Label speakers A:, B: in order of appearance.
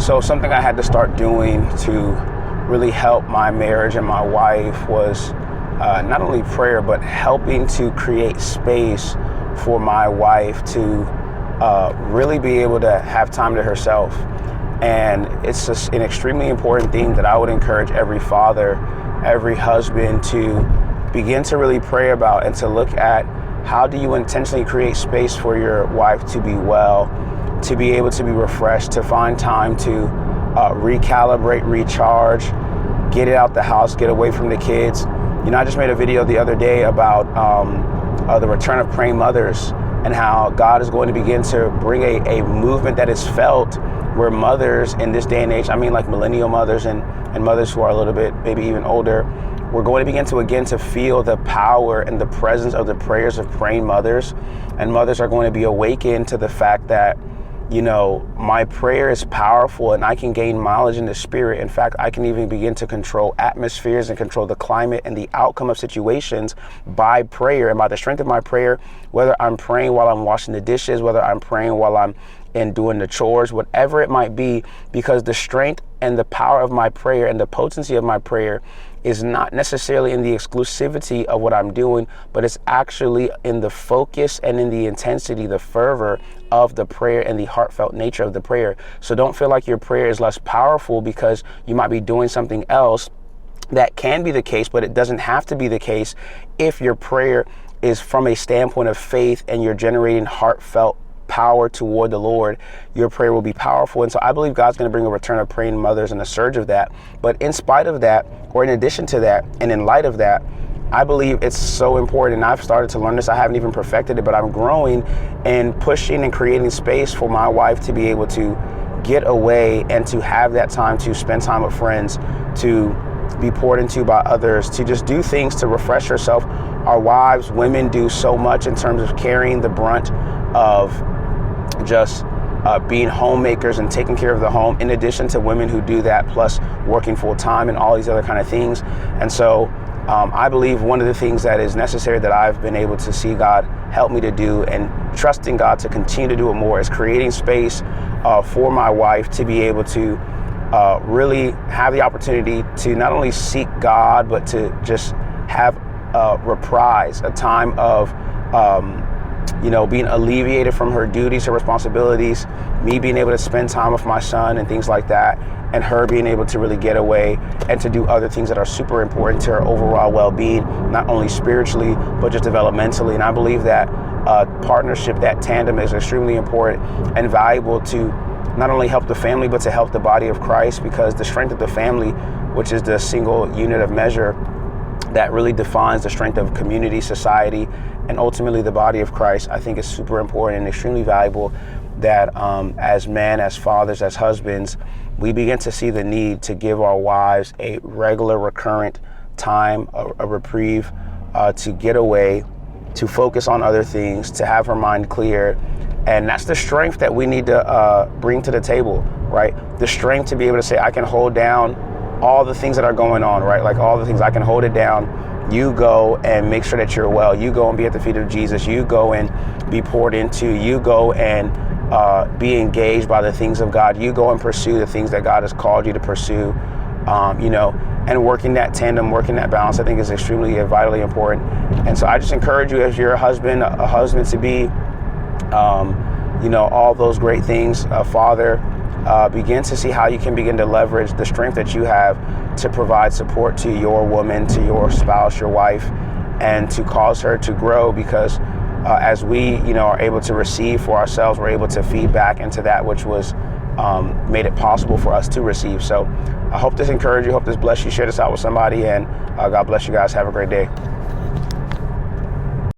A: So something I had to start doing to really help my marriage and my wife was not only prayer, but helping to create space for my wife to really be able to have time to herself. And it's just an extremely important thing that I would encourage every father, every husband to begin to really pray about, and to look at how do you intentionally create space for your wife to be well, to be able to be refreshed, to find time to recalibrate, recharge, get it out the house, get away from the kids. You know, I just made a video the other day about the return of praying mothers, and how God is going to begin to bring a movement that is felt where mothers in this day and age, I mean like millennial mothers and mothers who are a little bit maybe even older, we're going to begin to feel the power and the presence of the prayers of praying mothers. And mothers are going to be awakened to the fact that, you know, my prayer is powerful and I can gain mileage in the spirit. In fact, I can even begin to control atmospheres and control the climate and the outcome of situations by prayer and by the strength of my prayer, whether I'm praying while I'm washing the dishes, whether I'm praying while I'm doing the chores, whatever it might be, because the strength and the power of my prayer and the potency of my prayer is not necessarily in the exclusivity of what I'm doing, but it's actually in the focus and in the intensity, the fervor of the prayer and the heartfelt nature of the prayer. So don't feel like your prayer is less powerful because you might be doing something else. That can be the case, but it doesn't have to be the case if your prayer is from a standpoint of faith and you're generating heartfelt power toward the Lord. Your prayer will be powerful. And so I believe God's going to bring a return of praying mothers and a surge of that. But in spite of that, or in addition to that, and in light of that, I believe it's so important. And I've started to learn this. I haven't even perfected it, but I'm growing and pushing and creating space for my wife to be able to get away and to have that time to spend time with friends, to be poured into by others, to just do things to refresh herself. Our wives, women, do so much in terms of carrying the brunt of just being homemakers and taking care of the home, in addition to women who do that, plus working full time and all these other kind of things. And so I believe one of the things that is necessary that I've been able to see God help me to do, and trusting God to continue to do it more, is creating space for my wife to be able to really have the opportunity to not only seek God, but to just have reprise, a time of being alleviated from her duties, her responsibilities, me being able to spend time with my son and things like that, and her being able to really get away and to do other things that are super important to her overall well-being, not only spiritually, but just developmentally. And I believe that partnership, that tandem, is extremely important and valuable to not only help the family, but to help the body of Christ, because the strength of the family, which is the single unit of measure that really defines the strength of community, society, and ultimately the body of Christ, I think is super important and extremely valuable that as men, as fathers, as husbands, we begin to see the need to give our wives a regular, recurrent time, a reprieve, to get away, to focus on other things, to have her mind clear. And that's the strength that we need to bring to the table, right? The strength to be able to say, I can hold down all the things that are going on, right? Like all the things, I can hold it down. You go and make sure that you're well. You go and be at the feet of Jesus. You go and be poured into. You go and be engaged by the things of God. You go and pursue the things that God has called you to pursue, and working that tandem, working that balance, I think is extremely vitally important. And so I just encourage you, as you're a husband to be, all those great things, father, begin to see how you can begin to leverage the strength that you have to provide support to your woman, to your spouse, your wife, and to cause her to grow, because as we, are able to receive for ourselves, we're able to feed back into that which was made it possible for us to receive. So I hope this encouraged you, hope this blessed you. Share this out with somebody, and God bless you guys. Have a great day.